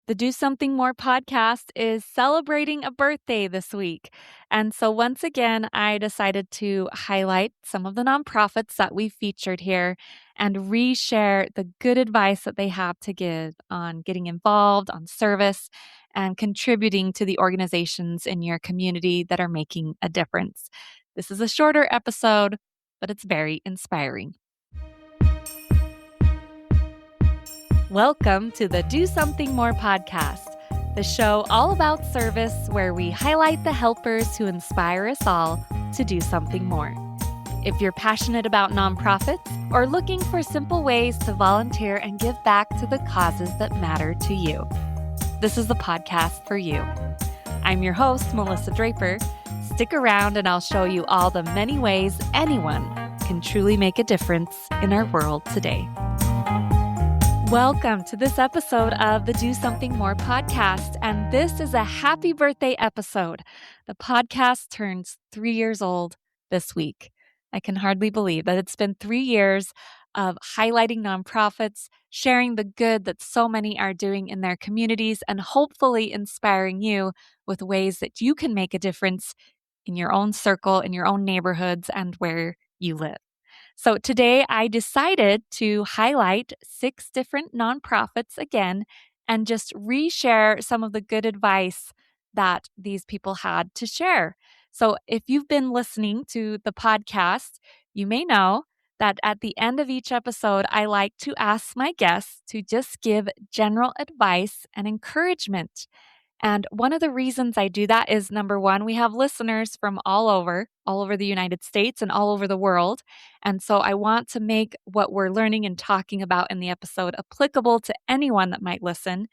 The Do Something More podcast is celebrating a birthday this week. And so once again, I decided to highlight some of the nonprofits that we featured here and reshare the good advice that they have to give on getting involved, on service, and contributing to the organizations in your community that are making a difference. This is a shorter episode, but it's very inspiring. Welcome to the Do Something More podcast, the show all about service where we highlight the helpers who inspire us all to do something more. If you're passionate about nonprofits or looking for simple ways to volunteer and give back to the causes that matter to you, this is the podcast for you. I'm your host, Melissa Draper. Stick around and I'll show you all the many ways anyone can truly make a difference in our world today. Welcome to this episode of the Do Something More podcast, and this is a happy birthday episode. The podcast turns 3 years old this week. I can hardly believe that it's been 3 years of highlighting nonprofits, sharing the good that so many are doing in their communities, and hopefully inspiring you with ways that you can make a difference in your own circle, in your own neighborhoods, and where you live. So today I decided to highlight 6 different nonprofits again and just reshare some of the good advice that these people had to share. So if you've been listening to the podcast, you may know that at the end of each episode, I like to ask my guests to just give general advice and encouragement. And one of the reasons I do that is, number one, we have listeners from all over the United States and all over the world. And so I want to make what we're learning and talking about in the episode applicable to anyone that might listen.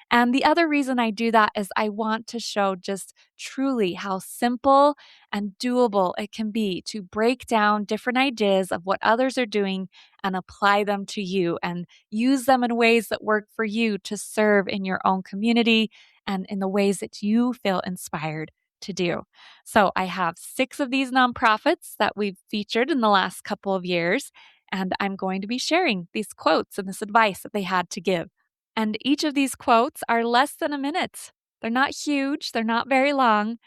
And the other reason I do that is I want to show just truly how simple and doable it can be to break down different ideas of what others are doing and apply them to you and use them in ways that work for you to serve in your own community and in the ways that you feel inspired to do. So I have 6 of these nonprofits that we've featured in the last couple of years, and I'm going to be sharing these quotes and this advice that they had to give. And each of these quotes are less than a minute. They're not huge, they're not very long,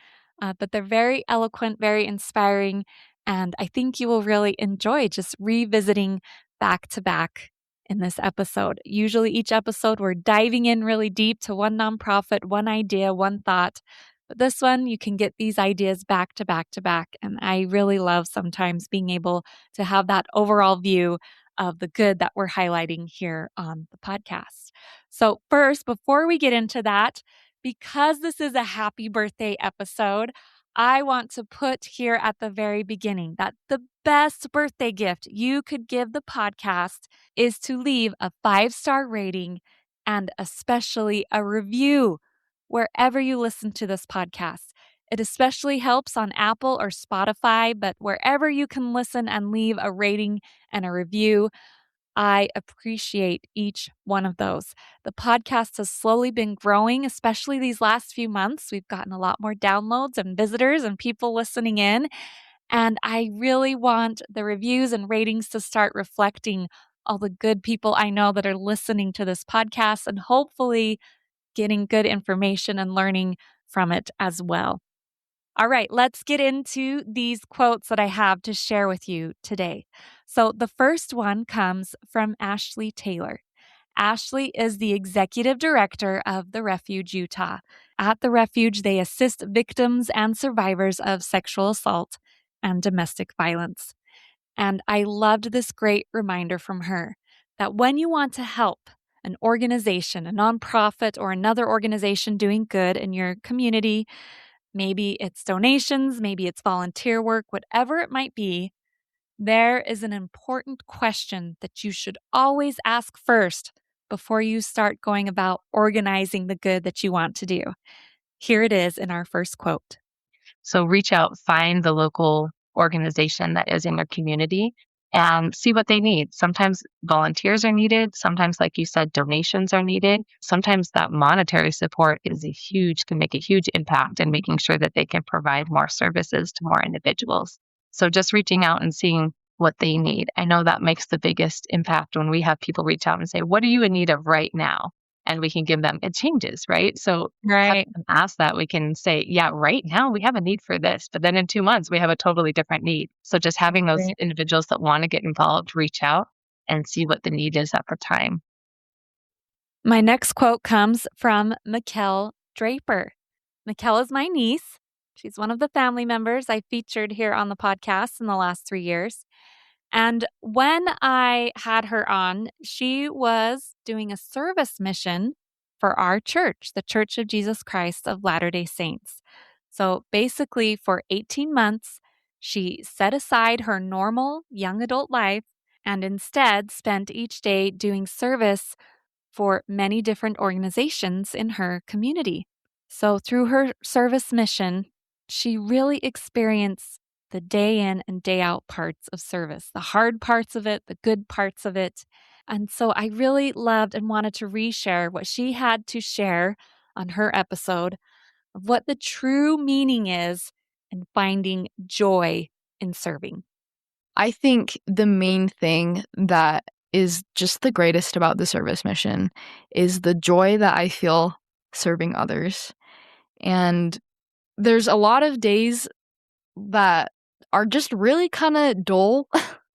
but they're very eloquent, very inspiring, and I think you will really enjoy just revisiting back to back in this episode. Usually each episode, we're diving in really deep to one nonprofit, one idea, one thought. But this one, you can get these ideas back to back to back. And I really love sometimes being able to have that overall view of the good that we're highlighting here on the podcast. So first, before we get into that, because this is a happy birthday episode, I want to put here at the very beginning that the best birthday gift you could give the podcast is to leave a 5-star rating and especially a review wherever you listen to this podcast. It especially helps on Apple or Spotify, but wherever you can listen and leave a rating and a review, I appreciate each one of those. The podcast has slowly been growing, especially these last few months. We've gotten a lot more downloads and visitors and people listening in. And I really want the reviews and ratings to start reflecting all the good people I know that are listening to this podcast and hopefully getting good information and learning from it as well. All right, let's get into these quotes that I have to share with you today. So the first one comes from Ashley Taylor. Ashley is the executive director of the Refuge Utah. At the Refuge, they assist victims and survivors of sexual assault and domestic violence. And I loved this great reminder from her that when you want to help an organization, a nonprofit, or another organization doing good in your community, maybe it's donations, maybe it's volunteer work, whatever it might be, there is an important question that you should always ask first before you start going about organizing the good that you want to do. Here it is in our first quote. So reach out, find the local organization that is in your community and see what they need. Sometimes volunteers are needed. Sometimes, like you said, donations are needed. Sometimes that monetary support can make a huge impact in making sure that they can provide more services to more individuals. So just reaching out and seeing what they need. I know that makes the biggest impact when we have people reach out and say, what are you in need of right now? and we can give them, it changes, right? So having Right. them ask that, we can say, yeah, right now we have a need for this, but then in 2 months we have a totally different need. So just having those Right. individuals that want to get involved, reach out and see what the need is at the time. My next quote comes from Mikkel Draper. Mikkel is my niece. She's one of the family members I featured here on the podcast in the last 3 years. And when I had her on, she was doing a service mission for our church, the Church of Jesus Christ of Latter day Saints. So basically, for 18 months, she set aside her normal young adult life and instead spent each day doing service for many different organizations in her community. So, through her service mission, she really experienced the day in and day out parts of service, the hard parts of it, the good parts of it. And so I really loved and wanted to reshare what she had to share on her episode of what the true meaning is in finding joy in serving. I think the main thing that is just the greatest about the service mission is the joy that I feel serving others. And there's a lot of days that are just really kind of dull,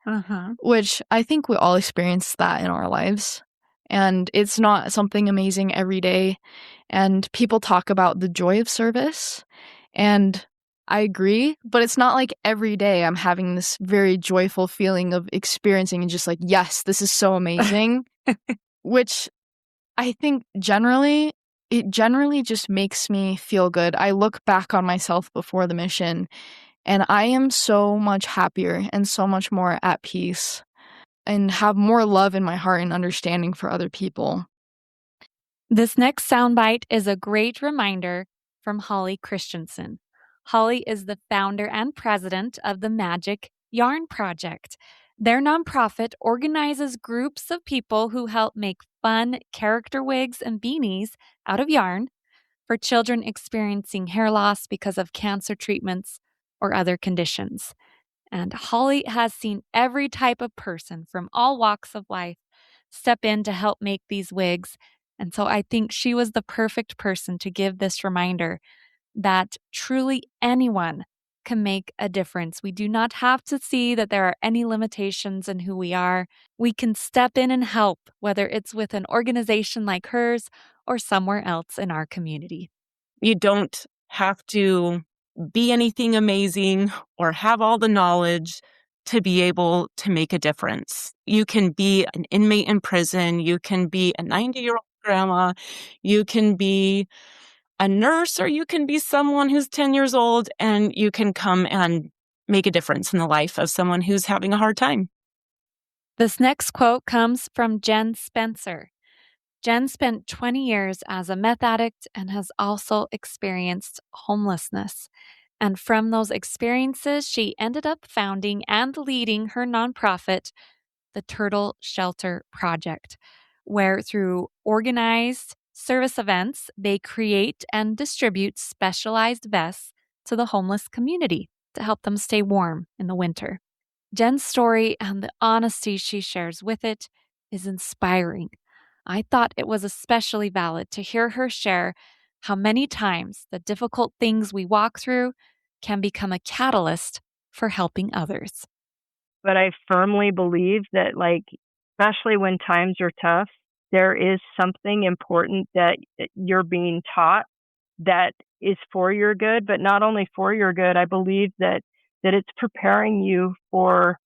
Uh-huh. which I think we all experience that in our lives. And it's not something amazing every day. And people talk about the joy of service. And I agree, but it's not like every day I'm having this very joyful feeling of experiencing and just like, yes, this is so amazing, which I think it generally just makes me feel good. I look back on myself before the mission and I am so much happier and so much more at peace and have more love in my heart and understanding for other people. This next soundbite is a great reminder from Holly Christensen. Holly is the founder and president of the Magic Yarn Project. Their nonprofit organizes groups of people who help make fun character wigs and beanies out of yarn for children experiencing hair loss because of cancer treatments or other conditions. And Holly has seen every type of person from all walks of life step in to help make these wigs. And so I think she was the perfect person to give this reminder that truly anyone can make a difference. We do not have to see that there are any limitations in who we are. We can step in and help, whether it's with an organization like hers or somewhere else in our community. You don't have to be anything amazing or have all the knowledge to be able to make a difference. You can be an inmate in prison. You can be a 90-year-old grandma. You can be a nurse, or you can be someone who's 10 years old, and you can come and make a difference in the life of someone who's having a hard time. This next quote comes from Jen Spencer. Jen spent 20 years as a meth addict and has also experienced homelessness. And from those experiences, she ended up founding and leading her nonprofit, the Turtle Shelter Project, where through organized service events, they create and distribute specialized vests to the homeless community to help them stay warm in the winter. Jen's story and the honesty she shares with it is inspiring. I thought it was especially valid to hear her share how many times the difficult things we walk through can become a catalyst for helping others. But I firmly believe that, like, especially when times are tough, there is something important that you're being taught that is for your good, but not only for your good. I believe that it's preparing you for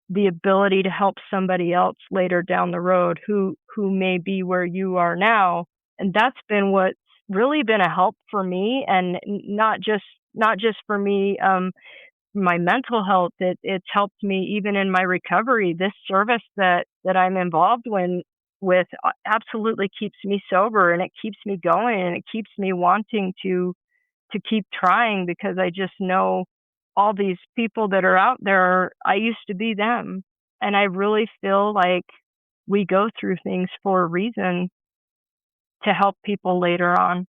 the ability to help somebody else later down the road who may be where you are now. And that's been what's really been a help for me, and not just for me, my mental health. It's helped me even in my recovery. This service that I'm involved with absolutely keeps me sober, and it keeps me going, and it keeps me wanting to keep trying, because I just know all these people that are out there. I used to be them, and I really feel like we go through things for a reason, to help people later on.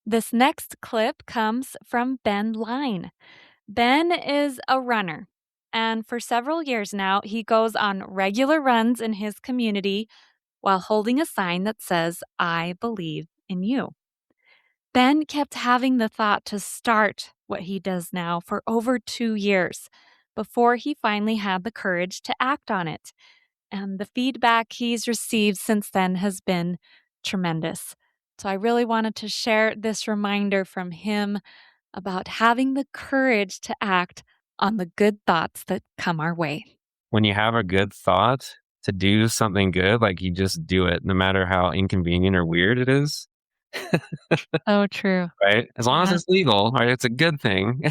This next clip comes from Ben Line. Ben is a runner, and for several years now, he goes on regular runs in his community while holding a sign that says, "I believe in you." Ben kept having the thought to start what he does now for over 2 years before he finally had the courage to act on it. And the feedback he's received since then has been tremendous. So I really wanted to share this reminder from him about having the courage to act on the good thoughts that come our way. When you have a good thought to do something good, like you just do it, no matter how inconvenient or weird it is, Oh, true. right? As long as Yeah. it's legal, right? It's a good thing.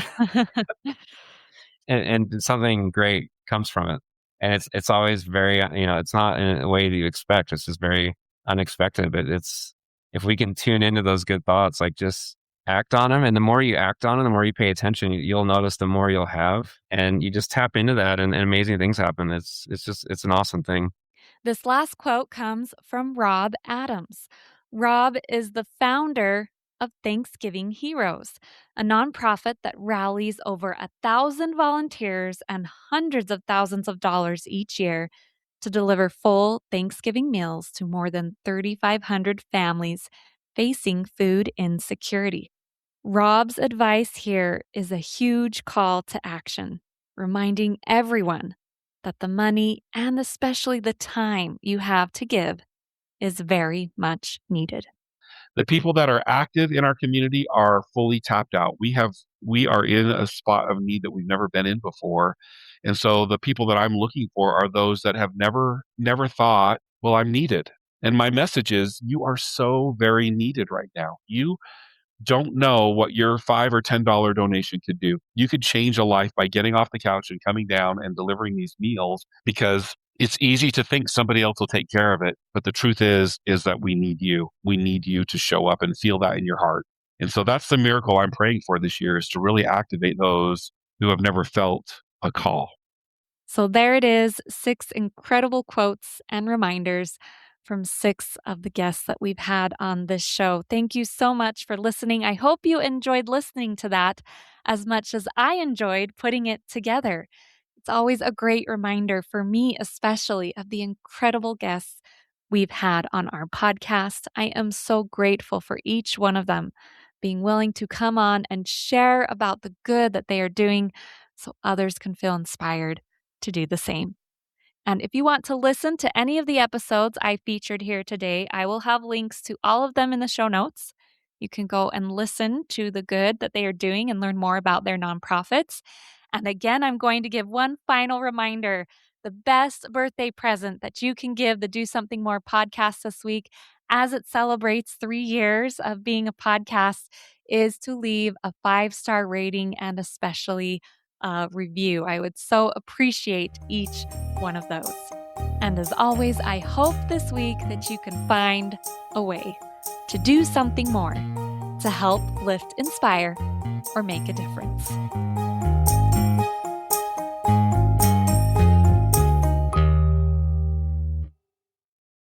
And something great comes from it. And it's always very, it's not in a way that you expect. It's just very unexpected. But if we can tune into those good thoughts, like just act on them. And the more you act on them, the more you pay attention, you'll notice the more you'll have. And you just tap into that and amazing things happen. It's an awesome thing. This last quote comes from Rob Adams. Rob is the founder of Thanksgiving Heroes, a nonprofit that rallies over 1,000 volunteers and hundreds of thousands of dollars each year to deliver full Thanksgiving meals to more than 3,500 families facing food insecurity. Rob's advice here is a huge call to action, reminding everyone that the money and especially the time you have to give is very much needed. The people that are active in our community are fully tapped out. We are in a spot of need that we've never been in before. And so the people that I'm looking for are those that have never thought, well, I'm needed. And my message is, you are so very needed right now. You don't know what your $5 or $10 donation could do. You could change a life by getting off the couch and coming down and delivering these meals, because it's easy to think somebody else will take care of it. But the truth is that we need you. We need you to show up and feel that in your heart. And so that's the miracle I'm praying for this year, is to really activate those who have never felt a call. So there it is, 6 incredible quotes and reminders from 6 of the guests that we've had on this show. Thank you so much for listening. I hope you enjoyed listening to that as much as I enjoyed putting it together. It's always a great reminder for me, especially, of the incredible guests we've had on our podcast. I am so grateful for each one of them being willing to come on and share about the good that they are doing so others can feel inspired to do the same. And if you want to listen to any of the episodes I featured here today, I will have links to all of them in the show notes. You can go and listen to the good that they are doing and learn more about their nonprofits. And again, I'm going to give one final reminder. The best birthday present that you can give the Do Something More podcast this week, as it celebrates 3 years of being a podcast, is to leave a 5-star rating and especially a review. I would so appreciate each one of those. And as always, I hope this week that you can find a way to do something more to help lift, inspire, or make a difference.